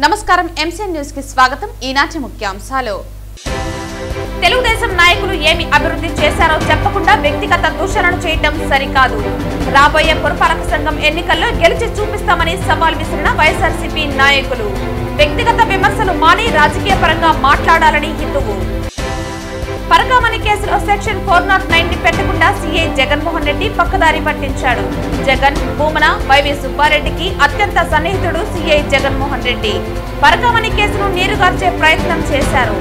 నమస్కారం MCN news కి స్వాగతం. ఈనాటి ముఖ్యాంశాలు. తెలుగుదేశం నాయకులు ఏమి అభివృద్ధి చేశారో చెప్పకుండా వ్యక్తిగత దూషణలు చేయడం సరికాదు. రాబోయే పురపాలక సంఘం ఎన్నికల్లో గెలిచి చూపిస్తామని సవాల్ విసిరిన వైఎస్ఆర్సీపీ నాయకులు. వ్యక్తిగత విమర్శలు మాని రాజకీయ పరంగా మాట్లాడాలని హితవు. పరకామణి కేసులో సెక్షన్ 409 ని పెట్టకుండా సీఐ జగన్మోహన్ రెడ్డి పక్కదారి పట్టించాడు. జగన్, భూమన, వైవి సుబ్బారెడ్డికి అత్యంత సన్నిహితుడు సీఐ జగన్మోహన్ రెడ్డి. పరకామణి కేసును నీరుగార్చే ప్రయత్నం చేశారు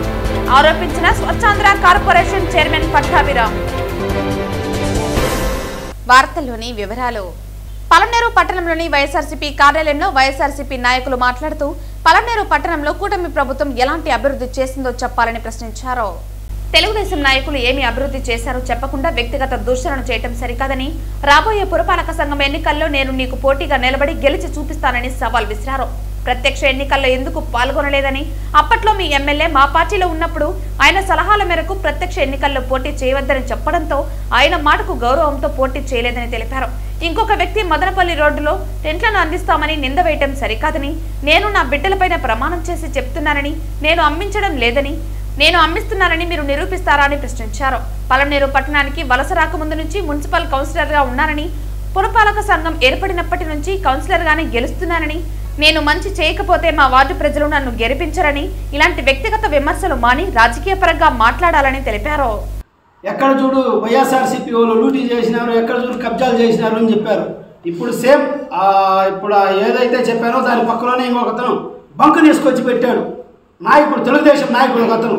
ఆరోపించిన స్వచ్ఛాంధ్ర కార్పొరేషన్ చైర్మన్ పట్టాభిరామ్. వార్తల్లోని వివరాలు. పలమనేరు పట్టణంలోని వైఎస్ఆర్సీపీ కార్యాలయంలో వైఎస్ఆర్సీపీ నాయకులు మాట్లాడుతూ పలమనేరు పట్టణంలో కూటమి ప్రభుత్వం ఎలాంటి అభివృద్ధి చేసిందో చెప్పాలని ప్రశ్నించారు. తెలుగుదేశం నాయకులు ఏమి అభివృద్ధి చేశారో చెప్పకుండా వ్యక్తిగత దూషణలు చేయడం సరికాదని, రాబోయే పురపాలక సంఘం ఎన్నికల్లో నేను నీకు పోటీగా నిలబడి గెలిచి చూపిస్తానని సవాల్ విసిరారు. ప్రత్యక్ష ఎన్నికల్లో ఎందుకు పాల్గొనలేదని, అప్పట్లో మీ ఎమ్మెల్యే మా పార్టీలో ఉన్నప్పుడు ఆయన సలహాల మేరకు ప్రత్యక్ష ఎన్నికల్లో పోటీ చేయవద్దని చెప్పడంతో ఆయన మాటకు గౌరవంతో పోటీ చేయలేదని తెలిపారు. ఇంకొక వ్యక్తి మదనపల్లి రోడ్డులో టెంట్లను అందిస్తామని నింద వేయటం సరికాదని, నేను నా బిడ్డలపైన ప్రమాణం చేసి చెప్తున్నానని, నేను అమ్మించడం లేదని, నేను అమ్మిస్తున్నానని మీరు నిరూపిస్తారా అని ప్రశ్నించారు. పలమనేరు పట్టణానికి వలస రాకముందు నుంచి మున్సిపల్ కౌన్సిలర్ గా ఉన్నానని, పురపాలక సంఘం ఏర్పడినప్పటి నుంచి కౌన్సిలర్ గానే గెలుస్తున్నానని, నేను మంచి చేయకపోతే మా వార్డు ప్రజలు నన్ను గెలిపించరని, ఇలాంటి వ్యక్తిగత విమర్శలు మాని రాజకీయ పరంగా మాట్లాడాలని తెలిపారు. ఎక్కడ చూడు వైఎస్ఆర్సీపీ వాళ్ళు లూటీ చేసినారు, ఎక్కడ చూడు కబ్జాలు చేసినారు అని చెప్పారు. ఇప్పుడు సేమ్ ఇప్పుడు ఏదైతే చెప్పారో దాని పక్కలోనే ఇంకొకతను బంకు తీసుకొచ్చి పెట్టాడు. నాయకుడు, తెలుగుదేశం నాయకుడు అతను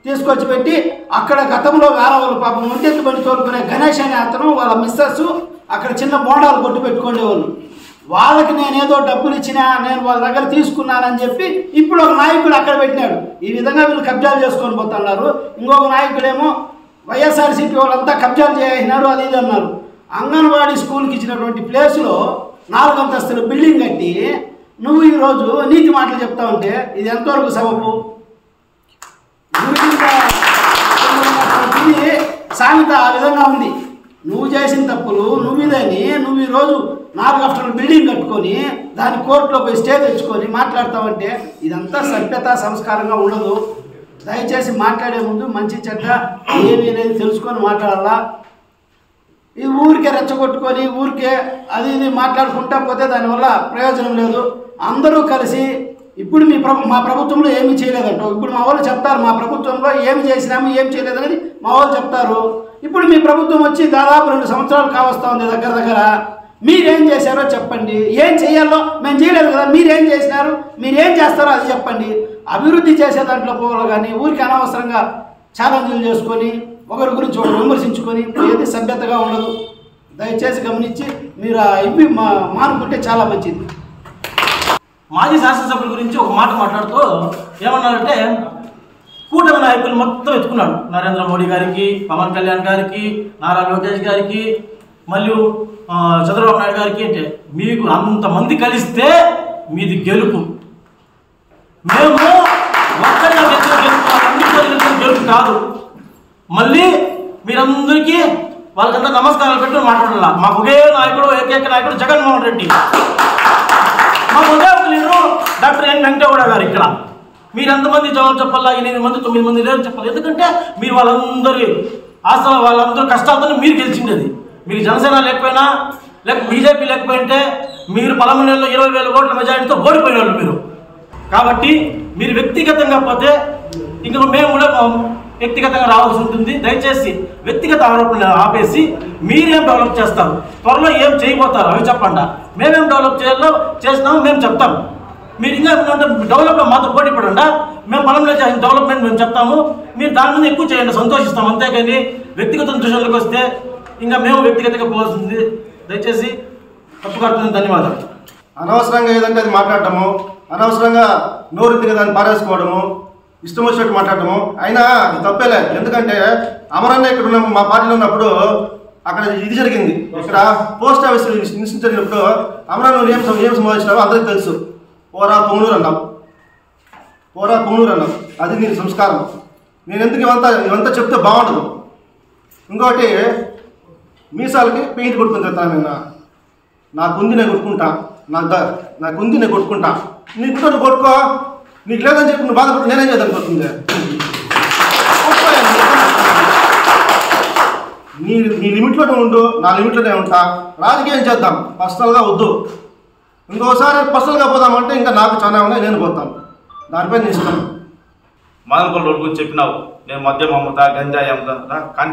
తీసుకొచ్చి పెట్టి అక్కడ గతంలో వేరే వాళ్ళు పాపం ఒంటెత్తు బండి తోలుకునే గణేష్ అనే అతను వాళ్ళ మిస్సెస్ అక్కడ చిన్న బోండాలు కొట్టు పెట్టుకునేవాళ్ళు. వాళ్ళకి నేనేదో డబ్బులు ఇచ్చినా, నేను వాళ్ళ దగ్గర తీసుకున్నానని చెప్పి ఇప్పుడు ఒక నాయకుడు అక్కడ పెట్టినాడు. ఈ విధంగా వీళ్ళు కబ్జాలు చేసుకొని పోతున్నారు. ఇంకొక నాయకుడేమో వైఎస్ఆర్సీపీ వాళ్ళంతా కబ్జాలు చేసినారు అది ఇది అన్నారు. అంగన్వాడీ స్కూల్కి ఇచ్చినటువంటి ప్లేస్లో 4 అంతస్తుల బిల్డింగ్ కట్టి నువ్వు ఈరోజు నీతి మాటలు చెప్తా ఉంటే ఇది ఎంతవరకు సబబు? సామెత ఆ విధంగా ఉంది. నువ్వు చేసిన తప్పులు నువ్వుదని నువ్వు ఈరోజు 4 అంతస్తుల బిల్డింగ్ కట్టుకొని దాని కోర్టులో పోయి స్టే తెచ్చుకొని మాట్లాడతావంటే ఇదంతా సభ్యత సంస్కారంగా ఉండదు. దయచేసి మాట్లాడే ముందు మంచి చెడ్డ ఏమి అనేది తెలుసుకొని మాట్లాడాలా. ఈ ఊరికే రెచ్చగొట్టుకొని ఊరికే అది ఇది మాట్లాడుకుంటా పోతే దానివల్ల ప్రయోజనం లేదు. అందరూ కలిసి ఇప్పుడు మా ప్రభుత్వంలో ఏమీ చేయలేదంట. ఇప్పుడు మా వాళ్ళు చెప్తారు మా ప్రభుత్వంలో ఏమి చేసినాము ఏం చేయలేదని మా వాళ్ళు చెప్తారు. ఇప్పుడు మీ ప్రభుత్వం వచ్చి దాదాపు 2 సంవత్సరాలు కావస్తా ఉంది దగ్గర. మీరేం చేశారో చెప్పండి. ఏం చేయాలో మేము చేయలేదు కదా, మీరేం చేసినారు, మీరేం చేస్తారో అది చెప్పండి. అభివృద్ధి చేసే దాంట్లో పోవాలి కానీ ఊరికి అనవసరంగా ఛాలెంజ్లు చేసుకొని ఒకరి గురించి ఒకరు విమర్శించుకొని ఏది సభ్యతగా ఉండదు. దయచేసి గమనించి మీరు ఇవి మానుకుంటే చాలా మంచిది. మాజీ శాసనసభ్యుల గురించి ఒక మాట మాట్లాడుతూ ఏమన్నారంటే, కూటమి నాయకులు మొత్తం ఎత్తుకున్నాడు. నరేంద్ర మోడీ గారికి, పవన్ కళ్యాణ్ గారికి, నారా లోకేష్ గారికి, మరియు చంద్రబాబు నాయుడు గారికి. అంటే మీకు అంతమంది కలిస్తే మీది గెలుపు. మేము ఒక్కరిగా గెలుపు కాదు. మళ్ళీ మీరందరికీ వాళ్ళకంతా నమస్కారాలు పెట్టి మాట్లాడాల. మాకు ఒకే నాయకుడు, ఏకైక నాయకుడు జగన్మోహన్ రెడ్డి. మాకు ఒకే ఒక లీడరు డాక్టర్ ఎన్ వెంకటగౌడ గారు. ఇక్కడ మీరు ఎంతమంది జవాబు చెప్పాలా? 8 మంది 9 మంది లేరు చెప్పాలి. ఎందుకంటే మీరు వాళ్ళందరి ఆస్తులు వాళ్ళందరూ కష్టాలతో మీరు గెలిచిండేది. మీకు జనసేన లేకపోయినా బీజేపీ లేకపోయింటే మీరు పలమనేరులో 20,000 ఓట్ల మెజారిటీతో ఓడిపోయిన వాళ్ళు మీరు. కాబట్టి మీరు వ్యక్తిగతంగా పోతే ఇంక మేము కూడా వ్యక్తిగతంగా రావాల్సి ఉంటుంది. దయచేసి వ్యక్తిగత ఆరోపణలు ఆపేసి మీరేం డెవలప్ చేస్తారు, త్వరలో ఏం చేయబోతారు అవి చెప్పండి. మేమేం డెవలప్ చేయాలో చేసినామో మేము చెప్తాం. మీరు ఇంకా డెవలప్లో మాతో పోటీ పడండి. మేము పొలంలో చేసిన డెవలప్మెంట్ మేము చెప్తాము. మీరు దాని మీద ఎక్కువ చేయండి, సంతోషిస్తాం. అంతేగాని వ్యక్తిగత దృశ్యాలకు వస్తే ఇంకా మేము వ్యక్తిగతంగా పోవాల్సింది. దయచేసి తప్పుకడుతుంది. ధన్యవాదాలు. అనవసరంగా ఏదంటే అది మాట్లాడటము, అనవసరంగా నోరెత్తిగా దాన్ని పారేసుకోవడము, ఇష్టం వచ్చినట్టు మాట్లాడటము అయినా తప్పేలే. ఎందుకంటే అమరన్న ఇక్కడ ఉన్న మా పార్టీలో ఉన్నప్పుడు అక్కడ ఇది జరిగింది. ఇక్కడ పోస్ట్ ఆఫీస్ ఇన్సిడెంట్ జరిగినప్పుడు అమరన్న ఏం సంబంధించినావో అందరికీ తెలుసు. పోరా పొంగనూరు అన్నాం. అది నీ సంస్కారం. నేను ఎందుకు ఇవంతా చెప్తే బాగుండదు. ఇంకోటి మీసాలకి పెయింట్ కొట్టుకుని చెప్తాను. నాకుంది నేను కొట్టుకుంటా, నాకుంది నేను కొట్టుకుంటా. నీకు నువ్వు కొట్టుకో, నీకు లేదని చెప్పి నువ్వు బాధపడి నేనేం చేద్దాం కొడుతుంది. నీ లిమిట్లోనే ఉండు, నా లిమిట్లోనే ఉంటా. రాజకీయం చేద్దాం, పర్సనల్గా వద్దు. ఇంకోసారి పర్సనల్గా పోదామంటే ఇంకా నాకు చాలా ఉన్నాయి, నేను పోతాను. దానిపై నీ ఇష్టం. మదనపల్లి రోడ్డు గురించి చెప్పినావు. నేను మద్యం అమ్ముతా, గంజాయి అమ్ముతా, కానీ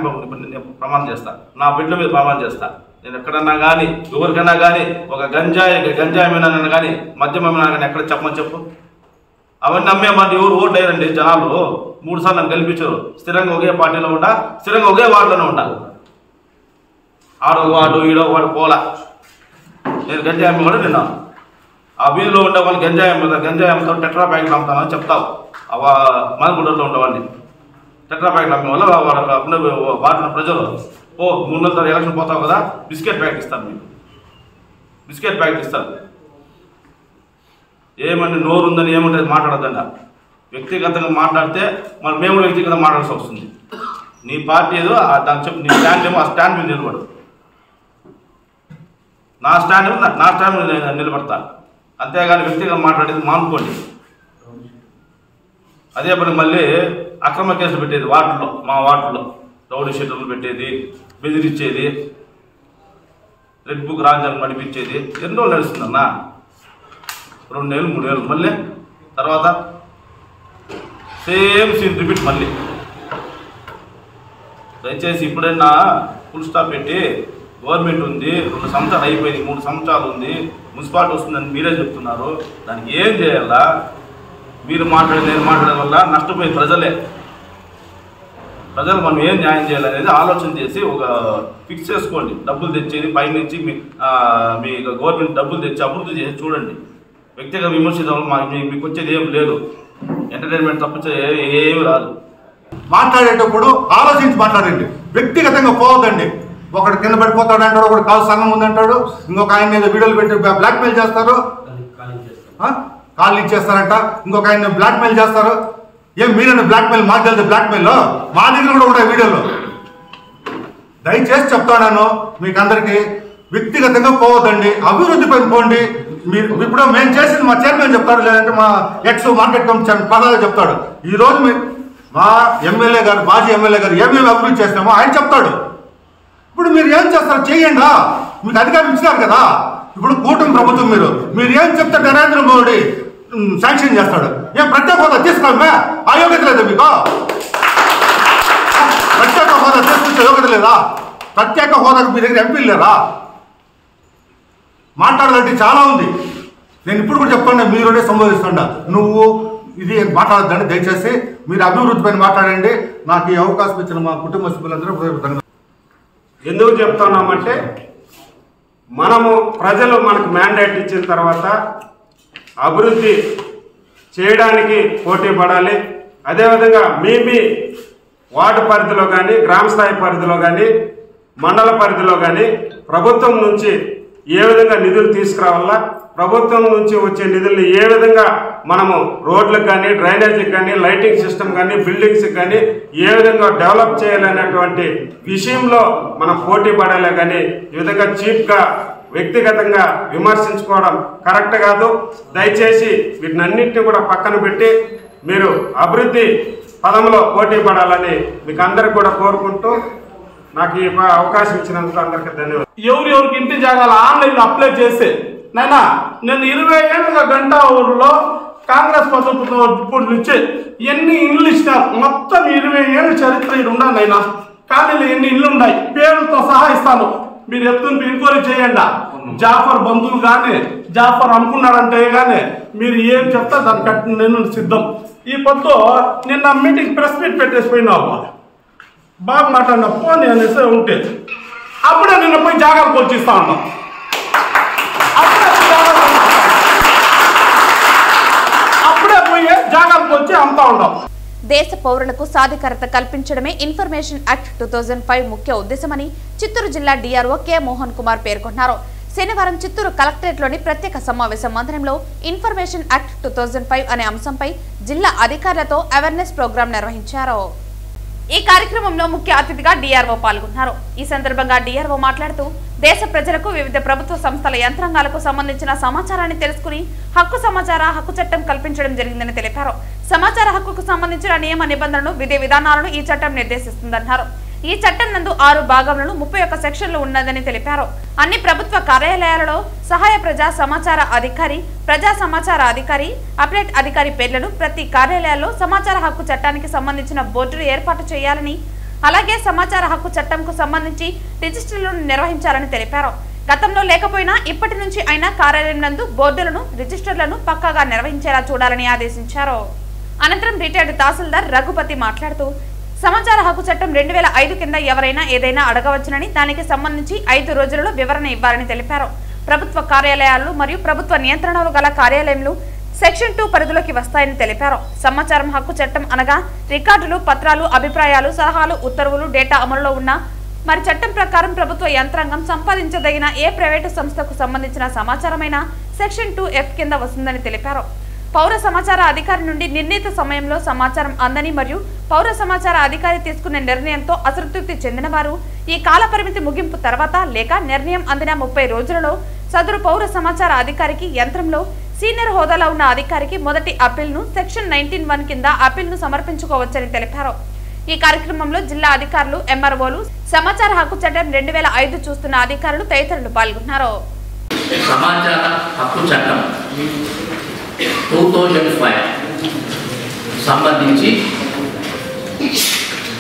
నేను ప్రమాణం చేస్తా, నా బిడ్డ మీద ప్రమాణం చేస్తా. నేను ఎక్కడన్నా కానీ ఎవరికైనా కానీ ఒక గంజాయి అమ్మినా కానీ మద్యం అమ్మినా కానీ ఎక్కడ చెప్పమని చెప్పు. అవన్నీ అమ్మేమంటే ఎవరు ఓట్లు వేయరండి జనాలు. 3 సార్లు నన్ను గెలిపించారు. స్థిరంగా ఒకే పార్టీలో ఉంటా, స్థిరంగా ఒకే వార్డులోనే ఉంటా. ఆడో వాడు ఈడో వాడు పోలా. నేను గంజాయి అమ్మి కూడా నిన్నా ఆ వీధిలో ఉండే వాళ్ళు గంజాయి అమ్ముతారు, టెట్రా ప్యాకెట్లు అమ్ముతానని చెప్తావు. మదనపల్లిలో ఉండేవాడిని టెట్రా ప్యాకెట్లు అమ్మే వల్ల వాడిన ప్రజలు 3 నెలల ఎలక్షన్ పోతావు కదా, బిస్కెట్ ప్యాకెట్ ఇస్తాను, మీకు బిస్కెట్ ప్యాకెట్ ఇస్తాను. ఏమని నోరు ఉందని ఏముంటుంది మాట్లాడద్దండి. వ్యక్తిగతంగా మాట్లాడితే మనం మేము వ్యక్తిగతంగా మాట్లాడాల్సి వస్తుంది. నీ పార్టీ ఏదో దాన్ని చెప్పి నీ స్టాండ్ ఏమో ఆ స్టాండ్ మీద నిలబడు. నా స్టాండ్ మీద నిలబడతా. అంతేగాని వ్యక్తిగతంగా మాట్లాడేది మానుకోండి. అదే పని మళ్ళీ అక్రమ కేసులు పెట్టేది వార్డులో, మా వార్డులో రౌడీ షీటర్లు పెట్టేది, బెదిరించేది, రెడ్ బుక్ రాజ్యాంగం నడిపించేది ఎన్ని రోజులు నడుస్తుందన్నా? 2 నెలలు 3 నెలలు. మళ్ళీ తర్వాత సేమ్ సీన్ రిపీట్ మళ్ళీ. దయచేసి ఇప్పుడైనా ఫుల్ స్టాప్ పెట్టి, గవర్నమెంట్ ఉంది, 2 సంవత్సరాలు అయిపోయింది, 3 సంవత్సరాలు ఉంది, మున్సిపాలిటీ వస్తుందని మీరే చెప్తున్నారు. దానికి ఏం చేయాలా? మీరు నేను మాట్లాడే వల్ల నష్టపోయే ప్రజలు మనం ఏం న్యాయం చేయాలనేది ఆలోచన చేసి ఒక ఫిక్స్ చేసుకోండి. డబ్బులు తెచ్చేది పైనుంచి మీ గవర్నమెంట్ డబ్బులు తెచ్చి అభివృద్ధి చేసి చూడండి. వ్యక్తిగత విమర్శించడం మీకు వచ్చేది ఏం లేదు. ఎంటర్టైన్మెంట్ తప్పించే ఏమి రాదు. మాట్లాడేటప్పుడు ఆలోచించి మాట్లాడండి, వ్యక్తిగతంగా పోవద్దండి. ఒకడు కింద పడిపోతాడు అంటాడు, ఒకడు కాలు సంఘం ఉందంటాడు, ఇంకొక ఆయన మీద వీడియోలు పెట్టి బ్లాక్మెయిల్ చేస్తారు, కాళ్ళు ఇచ్చేస్తారంట, ఇంకొక ఆయన బ్లాక్మెయిల్ చేస్తారు. ఏం మీరైనా బ్లాక్మెయిల్? మాకు తెలియదు బ్లాక్మెయిల్లో, మా దగ్గర కూడా ఉంటాయి వీడియోలు. దయచేసి చెప్తాను మీకు అందరికీ, వ్యక్తిగతంగా పోవద్దండి, అభివృద్ధి పైన పోండి. మీరు ఇప్పుడు మేము చేసింది మా చైర్మన్ చెప్తాడు, లేదంటే మా ఎక్స్ మార్కెట్ కమిటీ పదాలు చెప్తాడు. ఈరోజు మా ఎమ్మెల్యే గారు, మాజీ ఎమ్మెల్యే గారు ఏమేమి అభివృద్ధి చేస్తామో ఆయన చెప్తాడు. ఇప్పుడు మీరు ఏం చేస్తారు? చేయండి, మీకు అధికారం ఇచ్చినారు కదా. ఇప్పుడు కూటమి ప్రభుత్వం మీరు ఏం చెప్తే నరేంద్ర మోడీ శాంక్షన్ చేస్తాడు. ఏం ప్రత్యేక హోదా తీసుకోమే? ఆ యోగ్యత లేదా మీకు? ప్రత్యేక హోదా తీసుకొచ్చే యోగ్యత లేదా? ప్రత్యేక హోదాకు మీ దగ్గర ఎంపీలు లేరా? మాట్లాడాలంటే చాలా ఉంది. నేను ఇప్పుడు కూడా చెప్తాను, మీరునే సంబోధిస్తుంటా. నువ్వు ఇది మాట్లాడద్దండి, దయచేసి మీరు అభివృద్ధి పైన మాట్లాడండి. నాకు ఈ అవకాశం ఇచ్చిన మా కుటుంబ సభ్యులందరూ ఎందుకు చెప్తున్నామంటే, మనము ప్రజలు మనకు మ్యాండేట్ ఇచ్చిన తర్వాత అభివృద్ధి చేయడానికి పోటీ పడాలి. అదేవిధంగా మీ వార్డు పరిధిలో కానీ, గ్రామ స్థాయి పరిధిలో కానీ, మండల పరిధిలో కానీ ప్రభుత్వం నుంచి ఏ విధంగా నిధులు తీసుకురావాలా, ప్రభుత్వం నుంచి వచ్చే నిధుల్ని ఏ విధంగా మనము రోడ్లకు కానీ, డ్రైనేజీకి కానీ, లైటింగ్ సిస్టమ్ కానీ, బిల్డింగ్స్కి కానీ ఏ విధంగా డెవలప్ చేయాలనేటువంటి విషయంలో మనం పోటీ పడాలి. కానీ ఈ విధంగా చీప్గా వ్యక్తిగతంగా విమర్శించుకోవడం కరెక్ట్ కాదు. దయచేసి వీటినన్నింటినీ కూడా పక్కన పెట్టి మీరు అభివృద్ధి పదంలో పోటీ పడాలని మీకు అందరికి కూడా కోరుకుంటూ నాకు ఈ అవకాశం ఇచ్చినందుకు అందరికీ ధన్యవాదాలు. ఎవరికి ఇంటి జాగాలు ఆన్లైన్లో అప్లై చేస్తే నైనా నేను 20 ఏళ్ళుగా గంటా ఊరిలో కాంగ్రెస్ ప్రభుత్వం ఇప్పుడు నుంచి ఎన్ని ఇళ్ళు ఇచ్చినారు? మొత్తం 20 ఏళ్ళ చరిత్ర ఇది ఉండాలి నైనా. కానీ ఎన్ని ఇళ్ళు ఉన్నాయి పేరుతో సహా ఇస్తాను. మీరు ఎత్తుని ఎంక్వైరీ చేయండి. జాఫర్ బంధువులు కానీ, జాఫర్ అనుకున్నాడంటే కానీ మీరు ఏం చెప్తా దాన్ని కట్టి నేను సిద్ధం. ఈ పొద్దు నిన్న మీటింగ్ ప్రెస్ మీట్ పెట్టేసిపోయినావు, బాగా మాట్లాడిన ఫోన్ అనేసి ఉంటే అప్పుడే నిన్న పోయి జాగాలు కొలిచిస్తా ఉంటాం. అప్పుడే పోయి జాగాలు కొలిచి అమ్ముతా ఉంటాం. దేశ పౌరులకు సాధికారత కల్పించడమే ఇన్ఫర్మేషన్ యాక్ట్ 2005 ముఖ్య ఉద్దేశమని చిత్తూరు జిల్లా డిఆర్ఓ కె మోహన్ కుమార్ పేర్కొన్నారు. శనివారం చిత్తూరు కలెక్టరేట్లోని ప్రత్యేక సమావేశ మందిరంలో ఇన్ఫర్మేషన్ యాక్ట్ 2005 అనే అంశంపై జిల్లా అధికారులతో అవేర్నెస్ ప్రోగ్రాం నిర్వహించారు. ఈ కార్యక్రమంలో ముఖ్య అతిథిగా డిఆర్ఓ పాల్గొన్నారు. ఈ సందర్భంగా డిఆర్ఓ మాట్లాడుతూ దేశ ప్రజలకు వివిధ ప్రభుత్వ సంస్థల యంత్రాంగాలకు సంబంధించిన సమాచారాన్ని తెలుసుకుని హక్కు చట్టం కల్పించడం జరిగిందని తెలిపారు. సమాచార హక్కుకు సంబంధించిన నియమ నిబంధనలు, విధి విధానాలను ఈ చట్టం నిర్దేశిస్తుందన్నారు. ఈ చట్టం నందు 6 భాగములను 31 సెక్షన్లు ఉన్నదని తెలిపారు. అన్ని ప్రభుత్వ కార్యాలయాలలో సహాయ ప్రజా సమాచార అధికారి, ప్రజా సమాచార అధికారి, అప్డేట్ అధికారి పేర్లను ప్రతి కార్యాలయాల్లో సమాచార హక్కు చట్టానికి సంబంధించిన బోర్డులు ఏర్పాటు చేయాలని, అలాగే సమాచార హక్కు చట్టంకు సంబంధించి రిజిస్టర్లను నిర్వహించాలని తెలిపారు. గతంలో లేకపోయినా ఇప్పటి నుంచి అయినా కార్యాలయం నందు బోర్డులను, రిజిస్టర్లను పక్కాగా నిర్వహించేలా చూడాలని ఆదేశించారు. అనంతరం రిటైర్డ్ తహసీల్దార్ రఘుపతి మాట్లాడుతూ సమాచార హక్కు చట్టం 2005 కింద ఎవరైనా ఏదైనా అడగవచ్చునని, దానికి సంబంధించి 5 రోజులలో వివరణ ఇవ్వాలని తెలిపారు. ప్రభుత్వ కార్యాలయాలు మరియు ప్రభుత్వ నియంత్రణలు గల కార్యాలయాలు సెక్షన్ 2 పరిధిలోకి వస్తాయని తెలిపారు. సమాచారం హక్కు చట్టం అనగా రికార్డులు, పత్రాలు, అభిప్రాయాలు, సలహాలు, ఉత్తర్వులు, డేటా అమలులో ఉన్న మరి చట్టం ప్రకారం ప్రభుత్వ యంత్రాంగం సంపాదించదగిన ఏ ప్రైవేటు సంస్థకు సంబంధించిన సమాచారమైన సెక్షన్ 2F కింద వస్తుందని తెలిపారు. పౌర సమాచార అధికారి నుండి నిర్ణీత సమయంలో సమాచారం అందని మరియు పౌర సమాచార అధికారి తీసుకునే నిర్ణయంతో అసంతృప్తి చెందిన వారు ఈ కాల పరిమితి ముగింపు తర్వాత లేక నిర్ణయం అందిన 30 రోజులలో సదరు పౌర సమాచార అధికారికి యంత్రంలో సీనియర్ హోదాలో ఉన్న అధికారికి మొదటి అప్పీల్ను సెక్షన్ 19(1) కింద అప్పీల్ను సమర్పించుకోవచ్చని తెలిపారు. ఈ కార్యక్రమంలో జిల్లా అధికారులు, ఎంఆర్ఓలు, సమాచార హక్కు చట్టం 2005 చూస్తున్న అధికారులు తదితరులు పాల్గొన్నారు. సమాచార హక్కు చట్టం 2005 సంబంధించి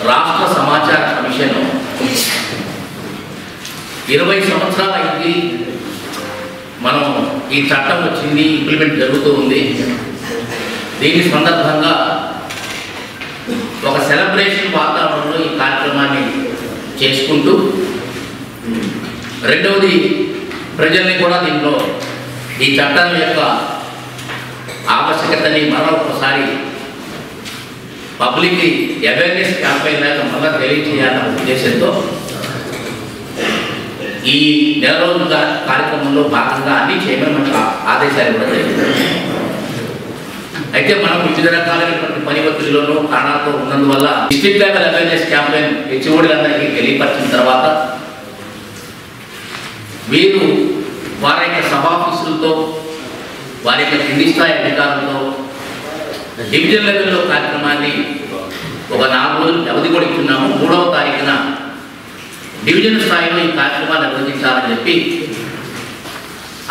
రాష్ట్ర సమాచార కమిషన్ 20 సంవత్సరాలు అయింది. మనం ఈ చట్టం వచ్చింది, ఇంప్లిమెంట్ జరుగుతూ ఉంది. దీని సందర్భంగా ఒక సెలబ్రేషన్ వాతావరణంలో ఈ కార్యక్రమాన్ని చేసుకుంటూ, రెండవది ప్రజల్ని కూడా దీంట్లో ఈ చట్టం యొక్క ఆవశ్యకతని మరొకసారి పబ్లిక్ అవేర్నెస్ క్యాంపెయిన్ లాగా మళ్ళీ తెలియజేయాలన్న ఉద్దేశంతో ఈ నెల రోజుల కార్యక్రమంలో భాగంగా అన్ని చేయమని మనకు ఆదేశాలు కూడా జరిగింది. అయితే మనం వివిధ రకాలైనటువంటి పని ఒత్తిడిలోనూ కారణాలతో ఉన్నందువల్ల డిస్ట్రిక్ట్ లెవెల్ అవేర్నెస్ క్యాంపెయిన్ హెచ్ఓడీలందరికీ తెలియపరిచిన తర్వాత వీరు వారి యొక్క సభాఫీసులతో, వారి యొక్క కింది స్థాయి అధికారులతో డివిజన్ లెవెల్లో కార్యక్రమాన్ని ఒక 4 రోజులు వ్యవధి కూడా ఇస్తున్నాము. 3వ తారీఖున డివిజన్ స్థాయిలో ఈ కార్యక్రమాన్ని నిర్వహించాలని చెప్పి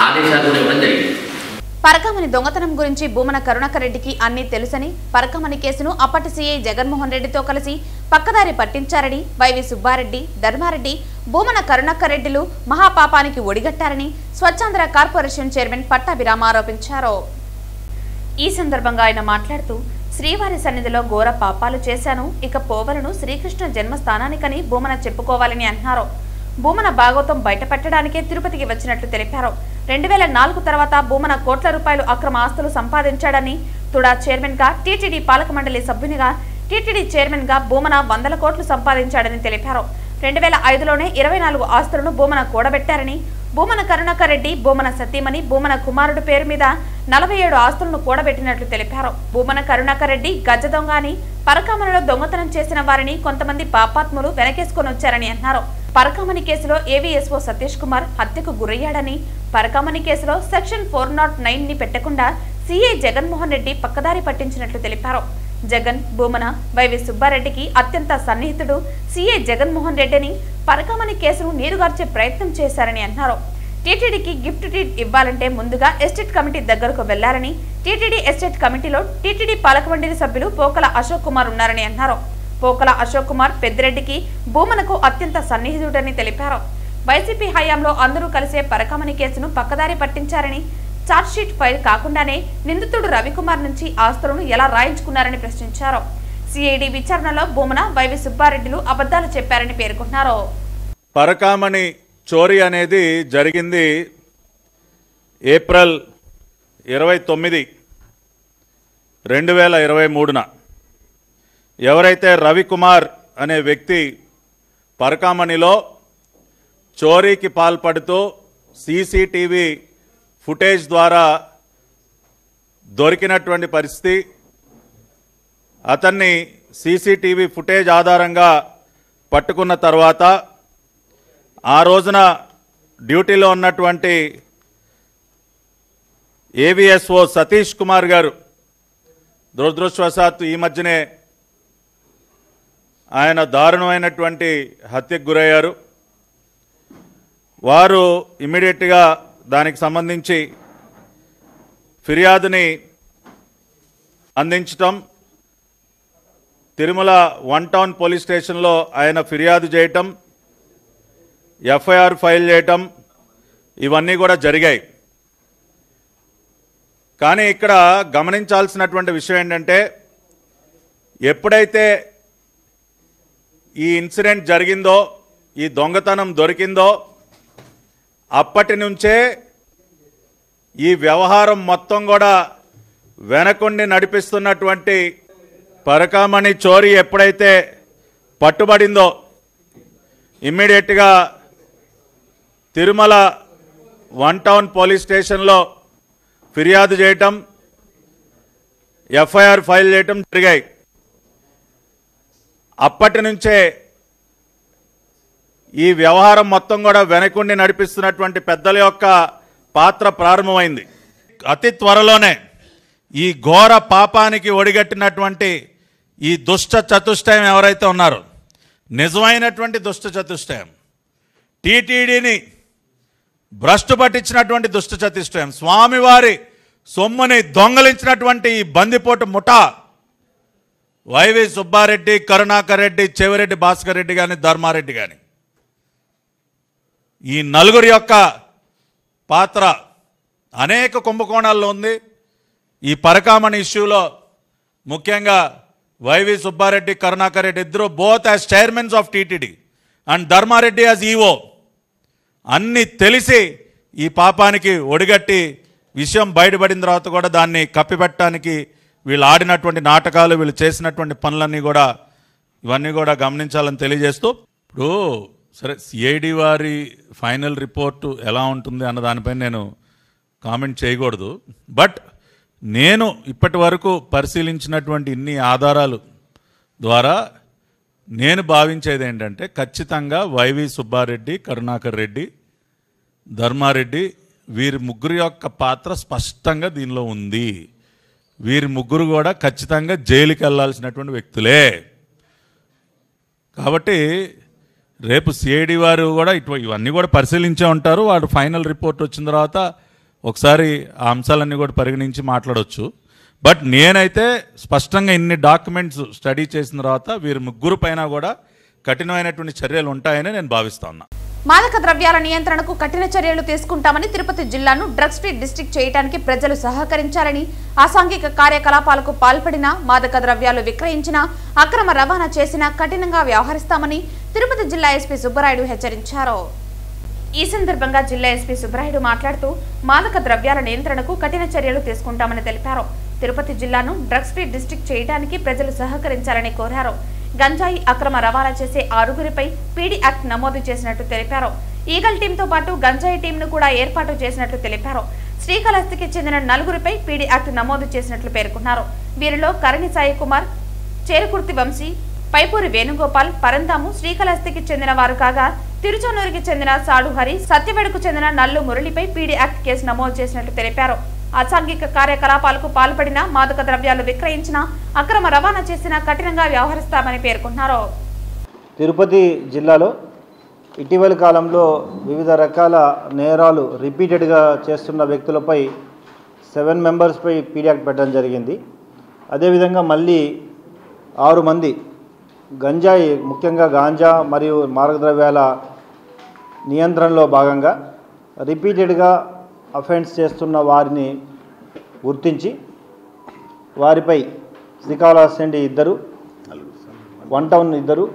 ఆదేశాలు కూడా ఇవ్వడం జరిగింది. పరకామణి దొంగతనం గురించి భూమన కరుణాకర్ రెడ్డికి అన్నీ తెలుసని, పరకామణి కేసును అప్పటి సీఐ జగన్మోహన్ రెడ్డితో కలిసి పక్కదారి పట్టించారని, వైవి సుబ్బారెడ్డి, ధర్మారెడ్డి, భూమన కరుణాకర్ రెడ్డిలు మహాపాపానికి ఒడిగట్టారని స్వచ్ఛాంధ్ర కార్పొరేషన్ చైర్మన్ పట్టాభిరామ ఆరోపించారు. ఈ సందర్భంగా ఆయన మాట్లాడుతూ, శ్రీవారి సన్నిధిలో ఘోర పాపాలు చేశాను, ఇక పోవలను శ్రీకృష్ణ జన్మస్థానానికని భూమన చెప్పుకోవాలని అన్నారు. భూమన భాగవతం బయటపెట్టడానికే తిరుపతికి వచ్చినట్లు తెలిపారు. 2004 తర్వాత భూమన కోట్ల రూపాయలు అక్రమ ఆస్తులు సంపాదించాడని, తుడా చైర్మన్ గా, టీటీడీ పాలక మండలి సభ్యునిగా, టీటీడీ చైర్మన్ గా భూమన 100 కోట్లు సంపాదించాడని తెలిపారు. 2005లోనే 24 ఆస్తులను భూమన కూడబెట్టారని, భూమన కరుణాకర్ రెడ్డి, భూమన సతీమణి, భూమన కుమారుడు పేరు మీద 47 ఆస్తులను కూడబెట్టినట్లు తెలిపారు. భూమన కరుణాకర్ రెడ్డి గజ దొంగ అని, పరకామణిలో దొంగతనం చేసిన వారిని కొంతమంది పాపాత్ములు వెనకేసుకొని వచ్చారని అన్నారు. పరకామణి కేసులో ఏవీఎస్ఓ సతీష్ కుమార్ హత్యకు గురయ్యాడని, పరకామణి కేసులో సెక్షన్ 409ని పెట్టకుండా సీఐ జగన్మోహన్ రెడ్డి పక్కదారి పట్టించినట్లు తెలిపారు. జగన్, భూమన, వైవి సుబ్బారెడ్డికి అత్యంత సన్నిహితుడు సీఐ జగన్మోహన్ రెడ్డిని పరకామణి కేసును నీరుగార్చే ప్రయత్నం చేశారని అన్నారు. టీటీడీకి గిఫ్ట్ డీడ్ ఇవ్వాలంటే ముందుగా ఎస్టేట్ కమిటీ దగ్గరకు వెళ్లారని, టీటీడీ ఎస్టేట్ కమిటీలో టీటీడీ పాలక మండలి సభ్యులు పోకల అశోక్ కుమార్ ఉన్నారని అన్నారు. పోకల అశోక్ కుమార్ పెద్దిరెడ్డికి, భూమనకు అత్యంత సన్నిహితుడని తెలిపారు. వైసీపీ హయాంలో అందరూ కలిసే పరకామణి కేసును పక్కదారి పట్టించారని, చార్జ్షీట్ ఫైల్ కాకుండానే నిందితుడు రవికుమార్ నుంచి ఆస్తులను ఎలా రాయించుకున్నారని ప్రశ్నించారు. సిఐడి విచారణలో భూమన, వైవి సుబ్బారెడ్డిలు అబద్ధాలు చెప్పారని పేర్కొన్నారు. పరకామణి చోరీ అనేది జరిగింది ఏప్రిల్ 29, 2023న. ఎవరైతే రవికుమార్ అనే వ్యక్తి పరకామణిలో చోరీకి పాల్పడుతూ సీసీటీవీ ఫుటేజ్ ద్వారా దొరికినటువంటి పరిస్థితి, అతన్ని సీసీటీవీ ఫుటేజ్ ఆధారంగా పట్టుకున్న తర్వాత ఆ రోజున డ్యూటీలో ఉన్నటువంటి ఏవిఎస్ఓ సతీష్ కుమార్ గారు దురదృష్టవశాత్తు ఈ మధ్యనే ఆయన దారుణమైనటువంటి హత్యకు గురయ్యారు. వారు ఇమ్మీడియట్గా దానికి సంబంధించి ఫిర్యాదుని అందించటం, తిరుమల 1 టౌన్ పోలీస్ స్టేషన్లో ఆయన ఫిర్యాదు చేయటం, ఎఫ్ఐఆర్ ఫైల్ చేయటం ఇవన్నీ కూడా జరిగాయి. కానీ ఇక్కడ గమనించాల్సినటువంటి విషయం ఏంటంటే, ఎప్పుడైతే ఈ ఇన్సిడెంట్ జరిగిందో, ఈ దొంగతనం దొరికిందో, అప్పటి నుంచే ఈ వ్యవహారం మొత్తం కూడా వెనకుండి నడిపిస్తున్నటువంటి పరకామణి చోరీ ఎప్పుడైతే పట్టుబడిందో, ఇమ్మీడియట్గా తిరుమల 1 టౌన్ పోలీస్ స్టేషన్లో ఫిర్యాదు చేయటం, ఎఫ్ఐఆర్ ఫైల్ చేయటం జరిగాయి. అప్పటి నుంచే ఈ వ్యవహారం మొత్తం కూడా వెనకుండి నడిపిస్తున్నటువంటి పెద్దల యొక్క పాత్ర ప్రారంభమైంది. అతి త్వరలోనే ఈ ఘోర పాపానికి ఒడిగట్టినటువంటి ఈ దుష్ట చతుష్టయం ఎవరైతే ఉన్నారో, నిజమైనటువంటి దుష్ట చతుష్టయం, టీటీడీని భ్రష్టు పట్టించినటువంటి దుష్ట చతుష్టయం, స్వామివారి సొమ్ముని దొంగలించినటువంటి ఈ బందిపోటు ముఠా, వైవి సుబ్బారెడ్డి, కరుణాకర్ రెడ్డి, చెవిరెడ్డి భాస్కర్ రెడ్డి కానీ, ధర్మారెడ్డి కానీ, ఈ నలుగురి యొక్క పాత్ర అనేక కుంభకోణాల్లో ఉంది. ఈ పరకామణి ఇష్యూలో ముఖ్యంగా వైవి సుబ్బారెడ్డి, కరుణాకర్ రెడ్డి ఇద్దరు both as chairmans of TTD and Dharma Reddy as EO అన్నీ తెలిసి ఈ పాపానికి ఒడిగట్టి విషయం బయటపడిన తర్వాత కూడా దాన్ని కప్పిపెట్టడానికి వీళ్ళు ఆడినటువంటి నాటకాలు, వీళ్ళు చేసినటువంటి పనులన్నీ కూడా ఇవన్నీ కూడా గమనించాలని తెలియజేస్తూ, ఇప్పుడు సరే సిఐడి వారి ఫైనల్ రిపోర్టు ఎలా ఉంటుంది అన్న దానిపైన నేను కామెంట్ చేయకూడదు. బట్ నేను ఇప్పటి వరకు పరిశీలించినటువంటి ఇన్ని ఆధారాలు ద్వారా నేను భావించేది ఏంటంటే, ఖచ్చితంగా వైవి సుబ్బారెడ్డి, కరుణాకర్ రెడ్డి, ధర్మారెడ్డి వీరి ముగ్గురు యొక్క పాత్ర స్పష్టంగా దీనిలో ఉంది. వీరి ముగ్గురు కూడా ఖచ్చితంగా జైలుకి వెళ్ళాల్సినటువంటి వ్యక్తులే. కాబట్టి రేపు సిఐడి వారు కూడా ఇవన్నీ కూడా పరిశీలించే ఉంటారు. వాడు ఫైనల్ రిపోర్ట్ వచ్చిన తర్వాత ఒకసారి ఆ అంశాలన్నీ కూడా పరిగణించి మాట్లాడవచ్చు. బట్ నేనైతే స్పష్టంగా ఇన్ని డాక్యుమెంట్స్ స్టడీ చేసిన తర్వాత వీరి ముగ్గురు పైన కూడా కఠినమైనటువంటి చర్యలు ఉంటాయని నేను భావిస్తా ఉన్నా. మాదక ద్రవ్యాల నియంత్రణకు కఠిన చర్యలు తీసుకుంటామని తిరుపతి జిల్లాను డ్రగ్స్ ఫ్రీ డిస్ట్రిక్ట్ చేయడానికి ప్రజలు సహకరించాలని, అసాంఘిక కార్యకలాపాలకు పాల్పడిన, మాదక ద్రవ్యాలు విక్రయించిన, అక్రమ రవాణా చేసిన కఠినంగా వ్యవహరిస్తామని తిరుపతి జిల్లా ఎస్పీ సుబ్బరాయుడు హెచ్చరించారు. ఈ సందర్భంగా జిల్లా ఎస్పీ సుబ్బరాయుడు మాట్లాడుతూ, మాదక ద్రవ్యాల నియంత్రణకు కఠిన చర్యలు తీసుకుంటామని తెలిపారు. తిరుపతి జిల్లాను డ్రగ్స్ ఫ్రీ డిస్ట్రిక్ట్ చేయడానికి ప్రజలు సహకరించాలని కోరారు. గంజాయి అక్రమ రవాణా చేసే 6గురిపై పీడీ యాక్ట్ నమోదు చేసినట్టు తెలిపారు. ఈగల్ టీంతో పాటు గంజాయి టీంను కూడా ఏర్పాటు చేసినట్లు తెలిపారు. శ్రీకాళహస్తికి చెందిన 4గురిపై పీడీ యాక్ట్ నమోదు చేసినట్లు పేర్కొన్నారు. వీరిలో కరణి సాయి కుమార్, చేరుకుర్తి వంశీ, పైపూరి వేణుగోపాల్, పరంతాము శ్రీకాళహస్తికి చెందిన వారు కాగా, తిరుచానూరుకి చెందిన సాడు హరి, సత్యవేడుకు చెందిన నల్లు మురళిపై పీడీ యాక్ట్ కేసు నమోదు చేసినట్లు తెలిపారు. అసాంఘిక కార్యకలాపాలకు పాల్పడిన, మాదక ద్రవ్యాలు విక్రయించిన, అక్రమ రవాణా చేసిన కఠినంగా వ్యవహరిస్తామని పేర్కొన్నారు. తిరుపతి జిల్లాలో ఇటీవలి కాలంలో వివిధ రకాల నేరాలు రిపీటెడ్గా చేస్తున్న వ్యక్తులపై 7 మెంబర్స్పై పీడీ యాక్ట్ పెట్టడం జరిగింది. అదేవిధంగా మళ్ళీ 6 మంది గంజాయి, ముఖ్యంగా గాంజా మరియు మాదక ద్రవ్యాల నియంత్రణలో భాగంగా రిపీటెడ్గా అఫెన్స్ చేస్తున్న వారిని గుర్తించి వారిపై శ్రీకాళహస్తి నుండి 2, 1 టౌన్ 2,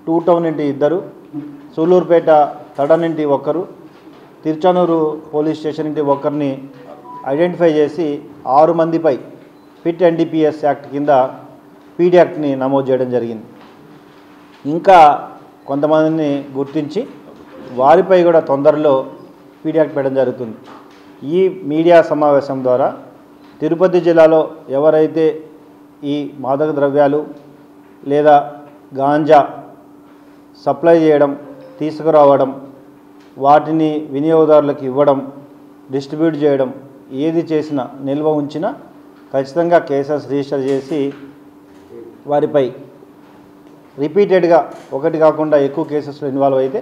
2 టౌన్ నుండి 2, సూలూరుపేట తడ నుండి 1, తిరుచానూరు పోలీస్ స్టేషన్ నుండి 1ని ఐడెంటిఫై చేసి 6 మందిపై ఫిట్ ఎన్డీపీఎస్ యాక్ట్ కింద పీడీ యాక్ట్ని నమోదు చేయడం జరిగింది. ఇంకా కొంతమందిని గుర్తించి వారిపై కూడా తొందరలో పీడీ యాక్ట్ పెట్టడం జరుగుతుంది. ఈ మీడియా సమావేశం ద్వారా తిరుపతి జిల్లాలో ఎవరైతే ఈ మాదక ద్రవ్యాలు లేదా గాంజా సప్లై చేయడం, తీసుకురావడం వాటిని వినియోగదారులకు ఇవ్వడం, డిస్ట్రిబ్యూట్ చేయడం, ఏది చేసినా నిల్వ ఉంచినా ఖచ్చితంగా కేసెస్ రిజిస్టర్ చేసి వారిపై రిపీటెడ్గా ఒకటి కాకుండా ఎక్కువ కేసెస్లో ఇన్వాల్వ్ అయితే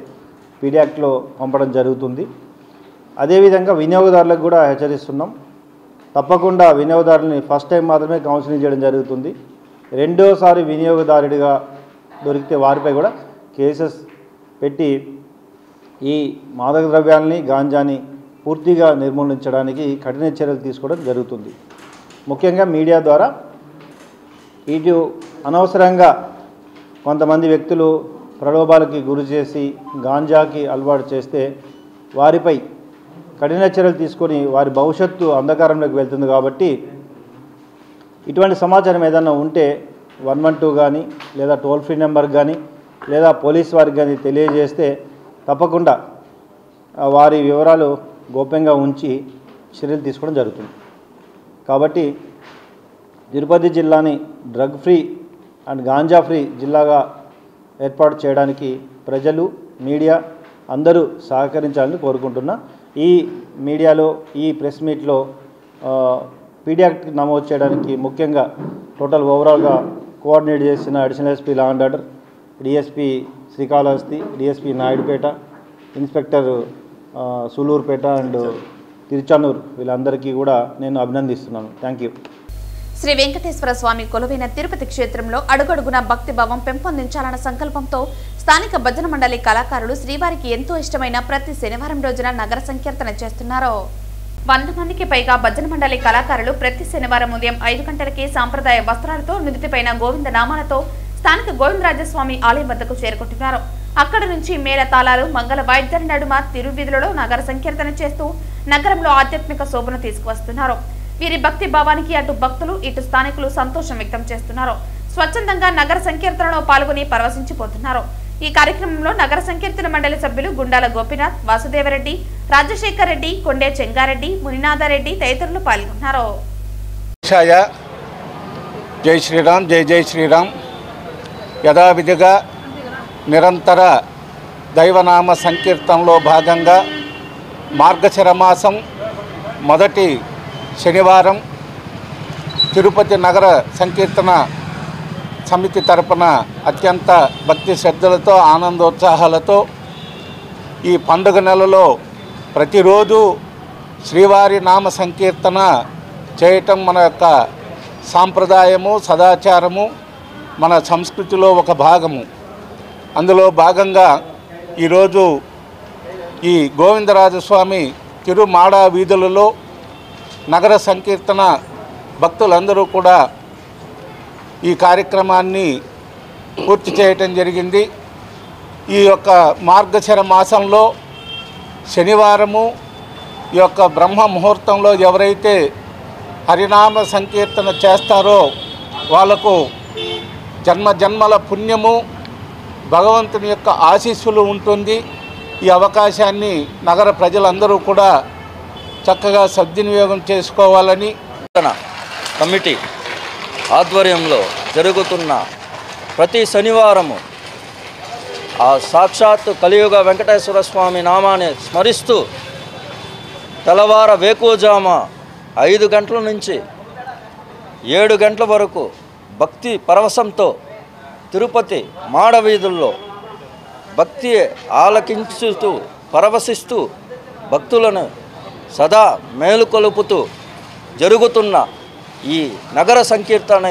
పీడీ యాక్ట్లో పంపడం జరుగుతుంది. అదేవిధంగా వినియోగదారులకు కూడా హెచ్చరిస్తున్నాం. తప్పకుండా వినియోగదారులని ఫస్ట్ టైం మాత్రమే కౌన్సిలింగ్ చేయడం జరుగుతుంది. రెండోసారి వినియోగదారుడిగా దొరికితే వారిపై కూడా కేసెస్ పెట్టి ఈ మాదక ద్రవ్యాలని, గాంజాని పూర్తిగా నిర్మూలించడానికి కఠిన చర్యలు తీసుకోవడం జరుగుతుంది. ముఖ్యంగా మీడియా ద్వారా ఇటు అనవసరంగా కొంతమంది వ్యక్తులు ప్రలోభాలకి గురి చేసి గాంజాకి అలవాటు చేస్తే వారిపై కఠిన చర్యలు తీసుకొని వారి భవిష్యత్తు అంధకారంలోకి వెళ్తుంది. కాబట్టి ఇటువంటి సమాచారం ఏదైనా ఉంటే 112 కానీ లేదా టోల్ ఫ్రీ నెంబర్ కానీ లేదా పోలీస్ వారికి కానీ తెలియజేస్తే తప్పకుండా వారి వివరాలు గోప్యంగా ఉంచి చర్యలు తీసుకోవడం జరుగుతుంది. కాబట్టి తిరుపతి జిల్లాని drug free and ganja free జిల్లాగా ఏర్పాటు చేయడానికి ప్రజలు, మీడియా అందరూ సహకరించాలని కోరుకుంటున్నా. ఈ మీడియాలో ఈ ప్రెస్ మీట్లో పీడీ యాక్ట్ నమోదు చేయడానికి ముఖ్యంగా టోటల్ ఓవరాల్గా కోఆర్డినేట్ చేసిన additional SP law and order, DSP Srikalahasti, DSP Naidupeta, inspector Sullurpeta and Tiruchanur వీళ్ళందరికీ కూడా నేను అభినందిస్తున్నాను. Thank you. శ్రీ వెంకటేశ్వర స్వామి కొలువైన తిరుపతి క్షేత్రంలో అడుగడుగున భక్తిభావం పెంపొందించాలన్న సంకల్పంతో స్థానిక భజన మండలి కళాకారులు శ్రీవారికి ఎంతో ఇష్టమైన ప్రతి శనివారం రోజున నగర సంకీర్తన చేస్తున్నారు. 100 మందికి పైగా భజన మండలి కళాకారులు ప్రతి శనివారం ఉదయం 5 గంటలకి సాంప్రదాయ వస్త్రాలతో నుదిటిపైన గోవింద నామాలతో స్థానిక గోవిందరాజస్వామి ఆలయం వద్దకు చేరుకుంటున్నారు. అక్కడి నుంచి మేళ తాళాలు, మంగళ వాయిద్యాల నడుమ తిరువీధులలో నగర సంకీర్తన చేస్తూ నగరంలో ఆధ్యాత్మిక శోభను తీసుకువస్తున్నారు. వీరి భక్తి భావానికి అటు భక్తులు, ఇటు స్థానికులు సంతోషం వ్యక్తం చేస్తున్నారు. స్వచ్ఛందంగా నగర సంకీర్తనలో పాల్గొని పరవశించిపోతున్నారు. ఈ కార్యక్రమంలో నగర సంకీర్తన మండలి సభ్యులు గుండాల గోపీనాథ్, వాసుదేవరెడ్డి, రాజశేఖర్ రెడ్డి, కొండే చెంగారెడ్డి, మునినాథరెడ్డి తదితరులు పాల్గొన్నారు. జై శ్రీరామ్, జై జై శ్రీరామ్. యథావిధిగా నిరంతర దైవనామ సంకీర్తనలో భాగంగా మార్గశిర మాసం మొదటి శనివారం తిరుపతి నగర సంకీర్తన సమితి తరపున అత్యంత భక్తి శ్రద్ధలతో, ఆనందోత్సాహాలతో ఈ పండుగ నెలలో ప్రతిరోజు శ్రీవారి నామ సంకీర్తన చేయటం మన యొక్క సాంప్రదాయము, సదాచారము, మన సంస్కృతిలో ఒక భాగము. అందులో భాగంగా ఈరోజు ఈ గోవిందరాజస్వామి తిరుమాడ వీధులలో నగర సంకీర్తన భక్తులందరూ కూడా ఈ కార్యక్రమాన్ని పూర్తి చేయటం జరిగింది. ఈ యొక్క మార్గశిర మాసంలో శనివారము ఈ యొక్క బ్రహ్మ ముహూర్తంలో ఎవరైతే హరినామ సంకీర్తన చేస్తారో వాళ్లకు జన్మ జన్మల పుణ్యము, భగవంతుని యొక్క ఆశీస్సులు ఉంటుంది. ఈ అవకాశాన్ని నగర ప్రజలందరూ కూడా చక్కగా సద్వినియోగం చేసుకోవాలని కమిటీ ఆధ్వర్యంలో జరుగుతున్న ప్రతి శనివారము ఆ సాక్షాత్తు కలియుగ వెంకటేశ్వర స్వామి నామాన్ని స్మరిస్తూ తెల్లవార వేకువజామ 5 గంటల నుంచి 7 గంటల వరకు భక్తి పరవశంతో తిరుపతి మాడవీధుల్లో భక్తి ఆలకించుతూ పరవశిస్తూ భక్తులను సదా మేలుకొలుపుతూ జరుగుతున్న ఈ నగర సంకీర్తన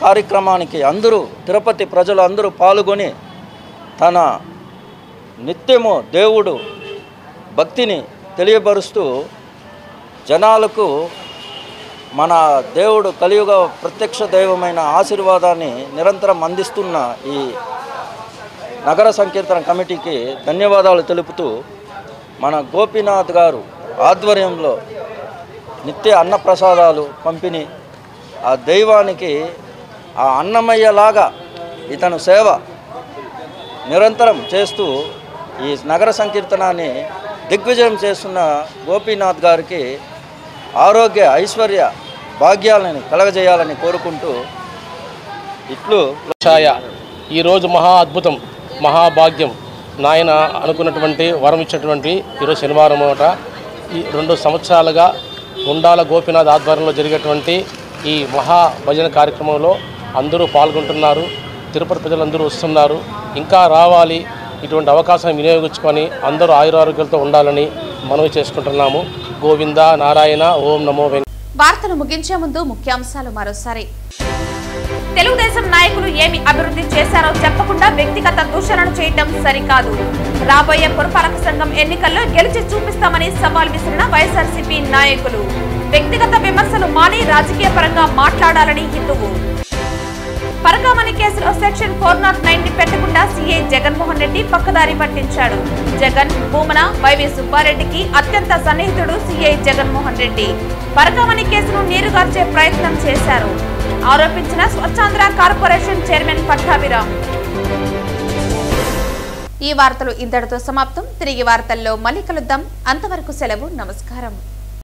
కార్యక్రమానికి అందరూ తిరుపతి ప్రజలు అందరూ పాల్గొని తన నిత్యము దేవుడు భక్తిని తెలియపరుస్తూ జనాలకు మన దేవుడు కలియుగ ప్రత్యక్ష దైవమైన ఆశీర్వాదాన్ని నిరంతరం అందిస్తున్న ఈ నగర సంకీర్తన కమిటీకి ధన్యవాదాలు తెలుపుతూ మన గోపీనాథ్ గారు ఆధ్వర్యంలో నిత్య అన్నప్రసాదాలు పంపిణీ, ఆ దైవానికి ఆ అన్నమయ్యలాగా ఇతను సేవ నిరంతరం చేస్తూ ఈ నగర సంకీర్తనాన్ని దిగ్విజయం చేస్తున్న గోపీనాథ్ గారికి ఆరోగ్య ఐశ్వర్య భాగ్యాలను కలగజేయాలని కోరుకుంటూ ఇట్లు ఈరోజు మహా అద్భుతం, మహాభాగ్యం. నాయన అనుకున్నటువంటి వరం ఇచ్చినటువంటి ఈరోజు శనివారం అట ఈ 2 సంవత్సరాలుగా ఉండాల గోపీనాథ్ ఆధ్వర్యంలో జరిగేటువంటి ఈ మహా భజన కార్యక్రమంలో అందరూ పాల్గొంటున్నారు. తిరుపతి ప్రజలందరూ వస్తున్నారు. ఇంకా రావాలి. ఇటువంటి అవకాశాన్ని వినియోగించుకొని అందరూ ఆయురారోగ్యాలతో ఉండాలని మనవి చేసుకుంటున్నాము. గోవింద నారాయణ ఓం నమో వెంకటేశాయ. వార్తలు ముగించే ముందు ముఖ్యాంశాలు మరోసారి. తెలుగుదేశం నాయకులు ఏమి అభివృద్ధి చేశారో చెప్పకుండా వ్యక్తిగత దూషణలు చేయడం సరికాదు. రాబోయే పురపాలక సంఘం ఎన్నికల్లో గెలిచి చూపిస్తామని సవాల్ విసిరిన వైఎస్ఆర్సీపీ నాయకులు. వ్యక్తిగత విమర్శలు మాని రాజకీయ పరంగా మాట్లాడాలని హితవు. పరకామణి కేసులో సెక్షన్ 409 ని పెట్టకుండా సీఐ జగన్మోహన్ రెడ్డి పక్కదారి పట్టించాడు. జగన్, భూమన, వైవి సుబ్బారెడ్డికి అత్యంత సన్నిహితుడు సీఐ జగన్మోహన్ రెడ్డి. పరకామణి కేసును నీరుగార్చే ప్రయత్నం చేశారు ఆరోపించిన స్వచ్ఛాంధ్ర కార్పొరేషన్ చైర్మన్ పట్టాభిరామ్. ఈ వార్తలు ఇంతటితో సమాప్తం. తిరిగి వార్తల్లో మళ్ళీ కలుద్దాం. అంతవరకు సెలవు. నమస్కారం.